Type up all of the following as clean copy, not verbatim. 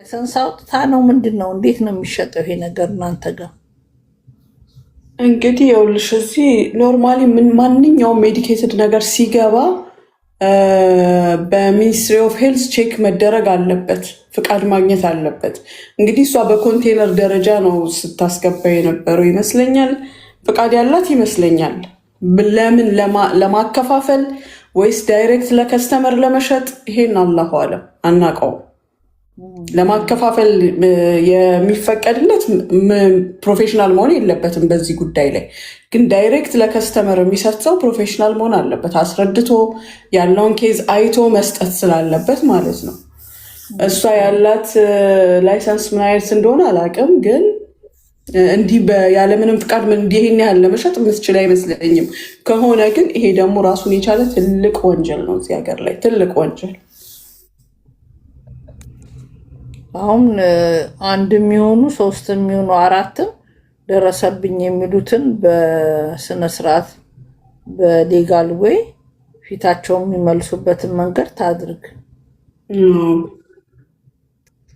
ላይሰንስ አውጥታ ነው ምንድነው? እንዴት ነው የሚሸጠው ይሄ ነገር እናንተ ጋር? እንግዲህ ይኸውልሽ እዚህ ኖርማሊ ማንኛውም ሜዲኬትድ ነገር ሲገባ በሚኒስትሪ ኦፍ ሄልዝ ቼክ መደረግ አለበት፣ ፍቃድ ማግኘት አለበት። እንግዲህ እሷ በኮንቴነር ደረጃ ነው ስታስገባ የነበረው ይመስለኛል። ፍቃድ ያላት ይመስለኛል። ለምን ለማከፋፈል ወይስ ዳይሬክት ለከስተመር ለመሸጥ? ይሄን አላሁ አለም አናውቀውም። ለማከፋፈል የሚፈቀድለት ፕሮፌሽናል መሆን የለበትም። በዚህ ጉዳይ ላይ ግን ዳይሬክት ለከስተመር የሚሰጥ ሰው ፕሮፌሽናል መሆን አለበት። አስረድቶ ያለውን ኬዝ አይቶ መስጠት ስላለበት ማለት ነው። እሷ ያላት ላይሰንስ ምን አይነት እንደሆነ አላውቅም፣ ግን እንዲህ ያለምንም ፍቃድ ይሄን ያህል ለመሸጥ የምትችል አይመስለኝም። ከሆነ ግን ይሄ ደግሞ ራሱን የቻለ ትልቅ ወንጀል ነው። እዚህ ሀገር ላይ ትልቅ ወንጀል። አሁን አንድ የሚሆኑ ሶስት የሚሆኑ አራትም ደረሰብኝ የሚሉትን በስነ ስርዓት በሌጋል ወይ ፊታቸው የሚመልሱበትን መንገድ ታድርግ።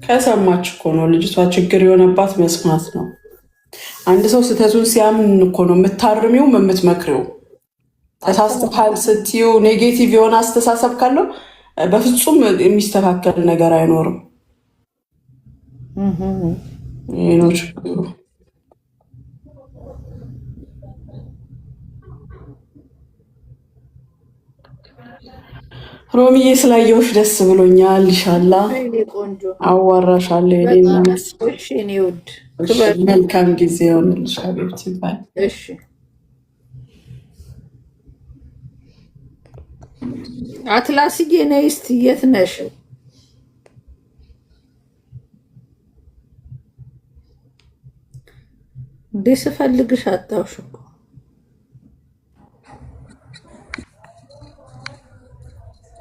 ከሰማች እኮ ነው ልጅቷ ችግር የሆነባት መስማት ነው። አንድ ሰው ስህተቱን ሲያምን እኮ ነው የምታርሚውም የምትመክሪው። ተሳስተሃል ስትዩ ኔጌቲቭ የሆነ አስተሳሰብ ካለው በፍጹም የሚስተካከል ነገር አይኖርም። ይህ ነው ችግሩ። ሮሚዬ ስላየሁሽ ደስ ብሎኛል። ኢንሻላህ አዋራሻለሁ። መልካም ጊዜ ሆንልሽ ሀቢብቲ። እሺ አትላስዬ ነይ እስኪ። የት ነሽ? እንዴ ስፈልግሽ አጣሁሽ እኮ።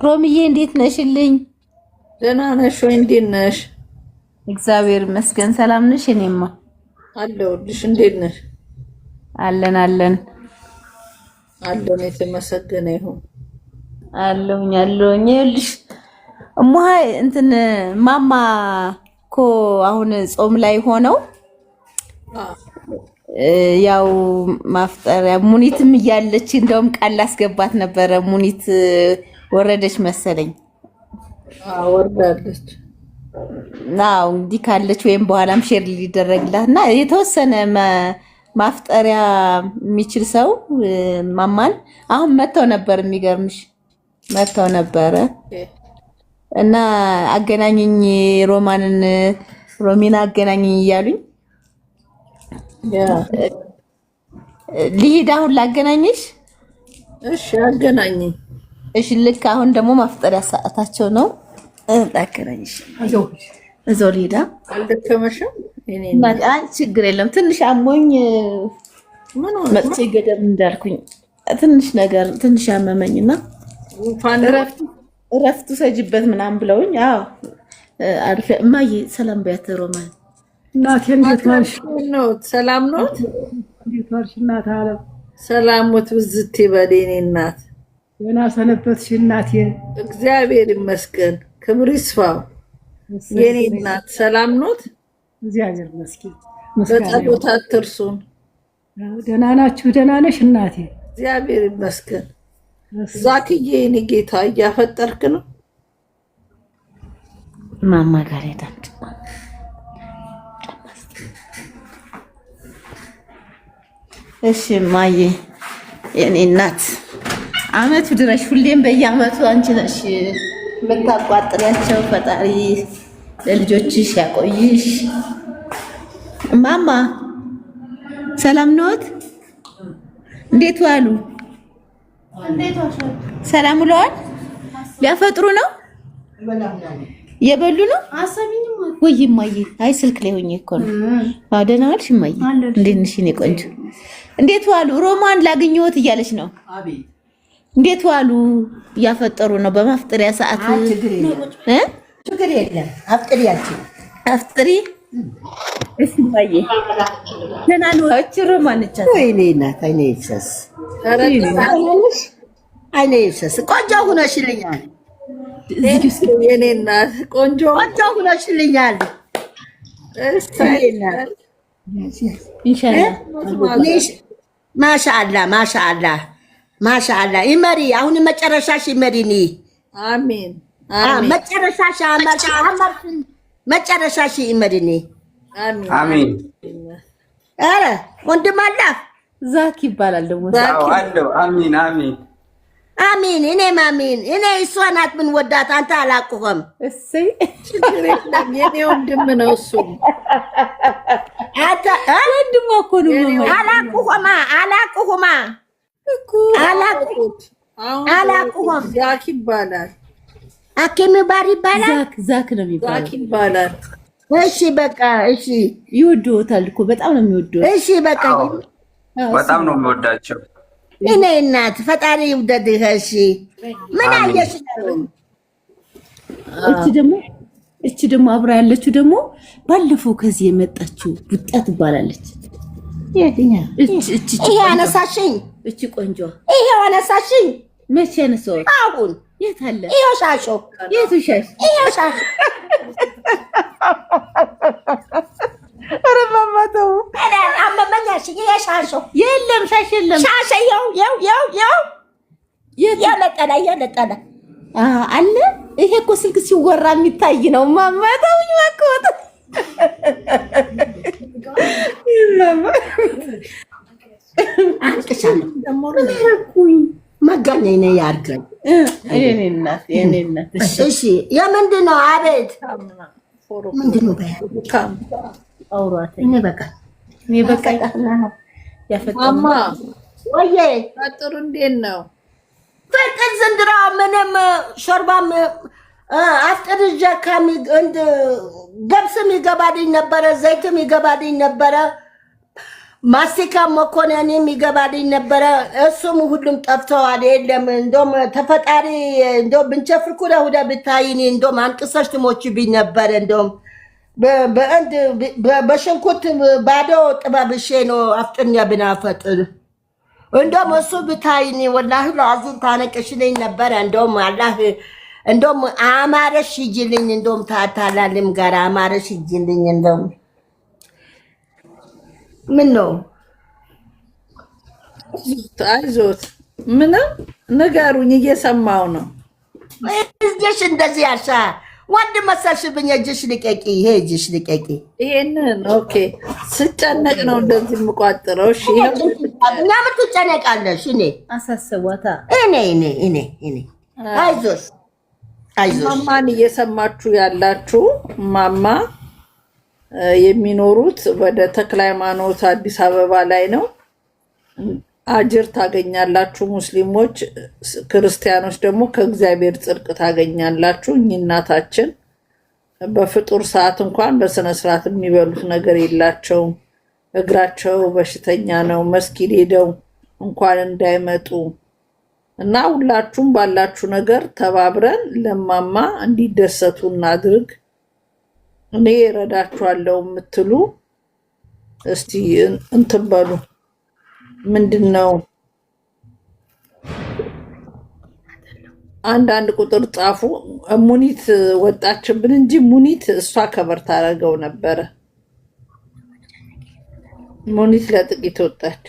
ሮምዬ እንዴት ነሽልኝ? ደህና ነሽ ወይ? እንዴት ነሽ? እግዚአብሔር ይመስገን። ሰላም ነሽ? እኔማ አለሁልሽ። እንዴት ነሽ? አለን አለን አለን። የተመሰገነ ይሁን። አለሁኝ። ይኸውልሽ እሙሃ እንትን ማማ እኮ አሁን ጾም ላይ ሆነው ያው ማፍጠሪያ ሙኒትም እያለች እንደውም ቃል ላስገባት ነበረ። ሙኒት ወረደች መሰለኝ። ወርዳለች። ናው እንዲህ ካለች ወይም በኋላም ሼር ሊደረግላትና የተወሰነ ማፍጠሪያ የሚችል ሰው ማማን አሁን መተው ነበር። የሚገርምሽ መተው ነበረ እና አገናኝኝ ሮሚና አገናኝኝ እያሉኝ ልሂድ አሁን ላገናኝሽ። እሺ አገናኝኝ። እሺ ልክ አሁን ደግሞ ማፍጠሪያ ሰዓታቸው ነው። ላገናኝሽ። እዛው ልሂድ። አልደከመሽም? ችግር የለም። ትንሽ አሞኝ መጥቼ ገደም እንዳልኩኝ ትንሽ ያመመኝና እረፍቱ ሰጅበት ምናምን ብለውኝ አልፈ እማዬ ሰላም በያት ሮማን። እናቴ እንዴት ዋልሽ? ሰላም ነው? እንዴት ዋልሽ እናት አለም? ሰላሙት ብዝት ይበል የኔ እናት። ደህና ሰነበትሽ እናቴ? እግዚአብሔር ይመስገን፣ ክብር ይስፋው የኔ እናት። ሰላም ኖት? እግዚአብሔር ይመስገን። በጸሎት አትርሱን። ደህና ናችሁ? ደህና ነሽ እናቴ? እግዚአብሔር ይመስገን። ዛክዬ የኔ ጌታ እያፈጠርክ ነው? ማማ ጋር ሄዳች። እሺ ማዬ የኔ እናት አመቱ ድረሽ ሁሌም በየአመቱ አንቺ ነሽ የምታቋጥሪያቸው። ፈጣሪ ለልጆችሽ ያቆይሽ። ማማ ሰላም ነዎት? እንዴት ዋሉ? ሰላም ውለዋል? ሊያፈጥሩ ነው? የበሉ ነው? ወይ ማዬ፣ አይ ስልክ ላይ ሆኜ እኮ ነው። ደህና ዋልሽ ማዬ? እንዴት ነሽ የኔ ቆንጆ? እንዴት ዋሉ? ሮማን ላግኘዎት እያለች ነው። እንዴት ዋሉ? እያፈጠሩ ነው በማፍጠሪያ ሰዓት። ችግር የለም አፍጥሪያችሁ አፍጥሪ። እሺ ማዬ ደህና ነዎት? ሮማን ነች። ወይኔ እናት አይኔ ይፍሰስ፣ አይኔ ይፍሰስ። ቆንጆ ሆነሽልኛል። የኔ እናት ቆንጆ ሁነሽልኛል። ማሻአላ ይመሪ። አሁን መጨረሻሽ ይመሪኒ። አሜን መጨረሻሽ ይመሪኒ። አሜን። ኧረ ወንድም አለ ዛክ ይባላል ደግሞ አለው። አሜን አሜን አሜን። እኔም አሜን። እኔ እሷ ናት ምን ወዳት አንተ አላውቅህም። እሰይ ችግር የለም የኔ ወንድም ነው እሱ። አንተ ወንድም እኮ ነው። አላውቅህም። ዛክ ይባላል። አኬም ባር ይባላል። ዛክ ነው የሚባለው። ዛክ ይባላል። እሺ በቃ እሺ። ይወዱታል እኮ በጣም ነው የሚወዱት። እሺ በቃ በጣም ነው የሚወዳቸው። እኔ እናት ፈጣሪ ይውደድህ። እሺ ምን አየሽ ነው? እቺ ደግሞ አብራ ያለችው ደግሞ ባለፈው ከዚህ የመጣችው ቡጣ ትባላለች። ይሄ አነሳሽኝ። እቺ ቆንጆ ይሄ አነሳሽኝ። መቼ አነሳው? አሁን የት አለ? ይሄው ሻሾ። የቱ ሻሽ? ይሄው ሻሾ። ኧረ ማማተው አመመኛሽ። ይሄ ሻሾ የለም፣ ሻሽ የለም። ሻሽ የለጠለ አለ። ይሄ እኮ ስልክ ሲወራ የሚታይ ነው። ማማተው ይወቀውት አንቅሻለሁ ደግሞ መጋኘኝ ነው ያርገኝ። የኔ እናት እሺ የምንድን ነው? አቤት ምንድን ነው? አውራተ እኔ በቃ ማማ ወዬ ፈጥሩ እንዴት ነው? ፍቅር ዘንድሮ ምንም ሾርባም አፍጥርጀ ገብስም ይገባልኝ ነበረ፣ ዘይትም ይገባልኝ ነበረ፣ ማስቲካ መኮነንም ይገባልኝ ነበረ። እሱም ሁሉም ጠፍተዋል። የለም እንደውም ተፈጣሪ እንደውም ብንቸፍር ኩዳ ሁዳ ብታይኒ እንደውም አንቅሰሽ ትሞችብኝ ነበረ። እንደውም በሽንኩርት ባዶ ጥበብሼ ነው አፍጥኛ ብናፈጥር። እንደውም እሱ ብታይኒ ወላሂ ለአዚም ታነቅሽልኝ ነበረ። እንደውም አላህ እንደውም አማረሽ ይጅልኝ። እንደውም ታታላልም ጋር አማረሽ ይጅልኝ። እንደውም ምን ነው አይዞት፣ ምንም ንገሩኝ፣ እየሰማው ነው። እጅሽ እንደዚህ ያልሻ ወንድ መሰልሽብኝ። እጅሽ ልቀቂ፣ ይሄ እጅሽ ልቀቂ። ይሄንን ኦኬ። ስጨነቅ ነው እንደዚህ የምቋጥረው። እሺ ለምን ትጨነቃለሽ? እኔ አሳሰቧታ። እኔ አይዞሽ ማማን እየሰማችሁ ያላችሁ ማማ የሚኖሩት ወደ ተክለ ሃይማኖት አዲስ አበባ ላይ ነው። አጅር ታገኛላችሁ ሙስሊሞች፣ ክርስቲያኖች ደግሞ ከእግዚአብሔር ጽድቅ ታገኛላችሁ። እኚህ እናታችን በፍጡር ሰዓት እንኳን በስነ ስርዓት የሚበሉት ነገር የላቸውም። እግራቸው በሽተኛ ነው። መስጊድ ሄደው እንኳን እንዳይመጡ እና ሁላችሁም ባላችሁ ነገር ተባብረን ለማማ እንዲደሰቱ እናድርግ። እኔ እረዳችኋለሁ የምትሉ እስቲ እንትን በሉ። ምንድነው አንዳንድ ቁጥር ጻፉ። ሙኒት ወጣችብን እንጂ ሙኒት እሷ ከበር ታረገው ነበረ። ሙኒት ለጥቂት ወጣች።